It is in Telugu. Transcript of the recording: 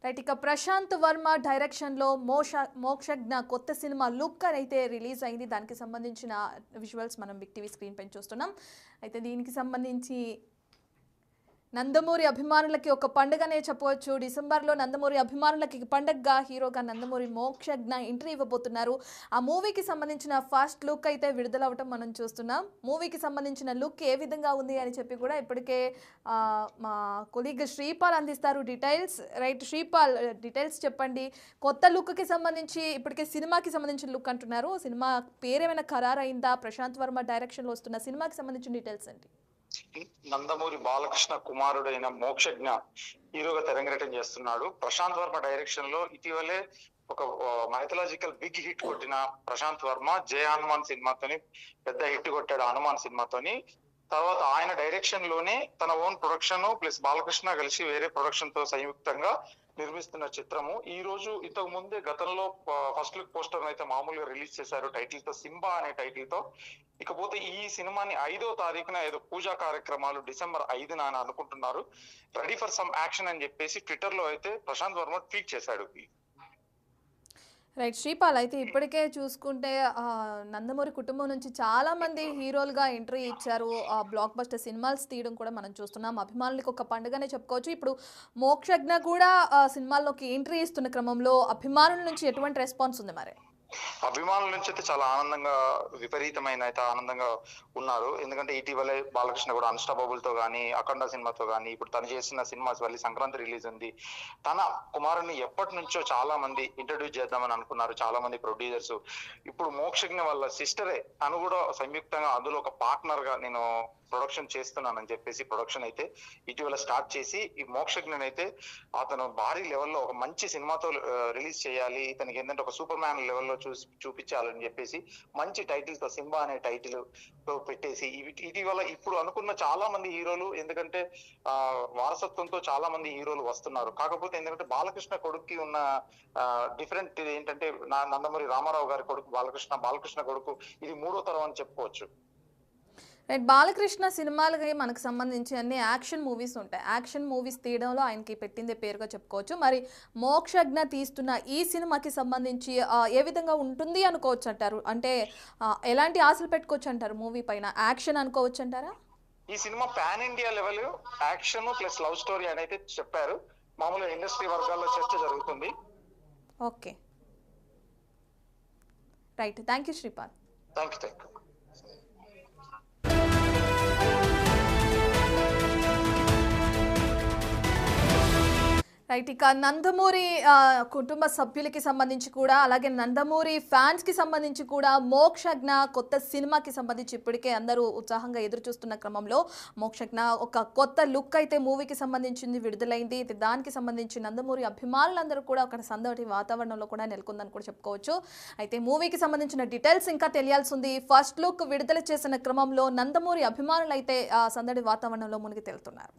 రైట్ ఇక ప్రశాంత్ వర్మ డైరెక్షన్లో మోక్షజ్ఞ కొత్త సినిమా లుక్ అయితే రిలీజ్ అయింది. దానికి సంబంధించిన విజువల్స్ మనం బిగ్ టీవీ స్క్రీన్ పైన చూస్తున్నాం. అయితే దీనికి సంబంధించి నందమూరి అభిమానులకి ఒక పండుగనే చెప్పవచ్చు. డిసెంబర్లో నందమూరి అభిమానులకి పండుగగా హీరోగా నందమూరి మోక్షజ్ఞ ఎంట్రీ ఇవ్వబోతున్నారు. ఆ మూవీకి సంబంధించిన ఫస్ట్ లుక్ అయితే విడుదలవటం మనం చూస్తున్నాం. మూవీకి సంబంధించిన లుక్ ఏ విధంగా ఉంది అని చెప్పి కూడా ఇప్పటికే మా కొలీగ్ శ్రీపాల్ అందిస్తారు డీటెయిల్స్. రైట్ శ్రీపాల్, డీటెయిల్స్ చెప్పండి. కొత్త లుక్కి సంబంధించి ఇప్పటికే సినిమాకి సంబంధించిన లుక్ అంటున్నారు. సినిమా పేరేమైనా ఖరారైందా? ప్రశాంత్ వర్మ డైరెక్షన్లో వస్తున్న సినిమాకి సంబంధించిన డీటెయిల్స్ ఏంటి? నందమూరి బాలకృష్ణ కుమారుడైన మోక్షజ్ఞ హీరోగా తెరంగేటం చేస్తున్నాడు. ప్రశాంత్ వర్మ డైరెక్షన్ లో ఇటీవలే ఒక మైథలాజికల్ బిగ్ హిట్ కొట్టిన ప్రశాంత్ వర్మ జయ హనుమాన్ సినిమాతోని పెద్ద హిట్ కొట్టాడు. హనుమాన్ సినిమాతోని తర్వాత ఆయన డైరెక్షన్ లోనే తన ఓన్ ప్రొడక్షన్ ప్లస్ బాలకృష్ణ కలిసి వేరే ప్రొడక్షన్ తో సంయుక్తంగా నిర్మిస్తున్న చిత్రము. ఈ రోజు ఇంతకు ముందే గతంలో ఫస్ట్ లుక్ పోస్టర్ అయితే మామూలుగా రిలీజ్ చేశారు టైటిల్ తో, సింబా అనే టైటిల్ తో. ఇకపోతే ఈ సినిమాని 5వ తారీఖున ఏదో పూజా కార్యక్రమాలు డిసెంబర్ 5న అని అనుకుంటున్నారు. రెడీ ఫర్ సమ్ యాక్షన్ అని చెప్పేసి ట్విట్టర్ లో అయితే ప్రశాంత్ వర్మ ట్వీట్ చేశాడు. రైట్ శ్రీపాల్, అయితే ఇప్పటికే చూసుకుంటే నందమూరి కుటుంబం నుంచి చాలా మంది హీరోలుగా ఎంట్రీ ఇచ్చారు. బ్లాక్ బస్టర్ సినిమాలు తీయడం కూడా మనం చూస్తున్నాం. అభిమానులకు ఒక పండుగనే చెప్పుకోవచ్చు. ఇప్పుడు మోక్షజ్ఞ కూడా సినిమాల్లోకి ఎంట్రీ ఇస్తున్న క్రమంలో అభిమానుల నుంచి ఎటువంటి రెస్పాన్స్ ఉంది మరి? అభిమానుల నుంచి అయితే చాలా ఆనందంగా, విపరీతమైన అయితే ఆనందంగా ఉన్నారు. ఎందుకంటే ఇటీవలే బాలకృష్ణ కూడా అన్స్టాపబుల్ తో గానీ, అఖండ సినిమాతో గానీ, ఇప్పుడు తను చేసిన సినిమాస్ వల్ల సంక్రాంతి రిలీజ్ ఉంది. తన కుమారుని ఎప్పటి నుంచో చాలా మంది ఇంట్రడ్యూస్ చేద్దామని అనుకున్నారు, చాలా మంది ప్రొడ్యూసర్స్. ఇప్పుడు మోక్షజ్ఞ వాళ్ళ సిస్టరే తను కూడా సంయుక్తంగా అందులో ఒక పార్ట్నర్ గా నేను ప్రొడక్షన్ చేస్తున్నానని చెప్పేసి ప్రొడక్షన్ అయితే ఇటీవల స్టార్ట్ చేసి ఈ మోక్షజ్ఞనైతే అతను భారీ లెవెల్లో ఒక మంచి సినిమాతో రిలీజ్ చేయాలి, ఇతనికి ఏంటంటే ఒక సూపర్ మ్యాన్ లెవెల్లో చూపించాలని చెప్పేసి మంచి టైటిల్ తో సింబా అనే టైటిల్ పెట్టేసి ఇటీవల ఇప్పుడు అనుకున్న చాలా మంది హీరోలు, ఎందుకంటే వారసత్వంతో చాలా మంది హీరోలు వస్తున్నారు. కాకపోతే ఎందుకంటే బాలకృష్ణ కొడుక్కి ఉన్న డిఫరెంట్ ఏంటంటే నందమూరి రామారావు గారి కొడుకు బాలకృష్ణ కొడుకు ఇది 3వ తరం అని చెప్పుకోవచ్చు. రైట్, బాలకృష్ణ సినిమాలకి మనకు సంబంధించి అన్ని యాక్షన్ మూవీస్ ఉంటాయి. యాక్షన్ మూవీస్ తీయడంలో ఆయనకి పెట్టిందే పేరుగా చెప్పుకోవచ్చు. మరి మోక్షజ్ఞ తీస్తున్న ఈ సినిమాకి సంబంధించి ఏ విధంగా ఉంటుంది అనుకోవచ్చు అంటారు? అంటే ఎలాంటి ఆశలు పెట్టుకోవచ్చు అంటారు మూవీ పైన? యాక్షన్ అనుకోవచ్చు అంటారా? ఈ cinema pan India level action plus love story అని అయితే చెప్పారు. మామూలుగా ఇండస్ట్రీ వర్గాల్లో చర్చ జరుగుతుంది. Okay, right, thank you Sripal. Thank you. Right, ఇక నందమూరి కుటుంబ సభ్యులకి సంబంధించి కూడా, అలాగే నందమూరి ఫ్యాన్స్కి సంబంధించి కూడా మోక్షజ్ఞ కొత్త సినిమాకి సంబంధించి ఇప్పటికే అందరూ ఉత్సాహంగా ఎదురు చూస్తున్న క్రమంలో మోక్షజ్ఞ ఒక కొత్త లుక్ అయితే మూవీకి సంబంధించింది విడుదలైంది. దానికి సంబంధించి నందమూరి అభిమానులందరూ కూడా ఒక సందడి వాతావరణంలో కూడా నెలకొందని కూడా చెప్పుకోవచ్చు. అయితే మూవీకి సంబంధించిన డీటెయిల్స్ ఇంకా తెలియాల్సి ఉంది. ఫస్ట్ లుక్ విడుదల చేసిన క్రమంలో నందమూరి అభిమానులు అయితే సందడి వాతావరణంలో మునిగి తేలుతున్నారు.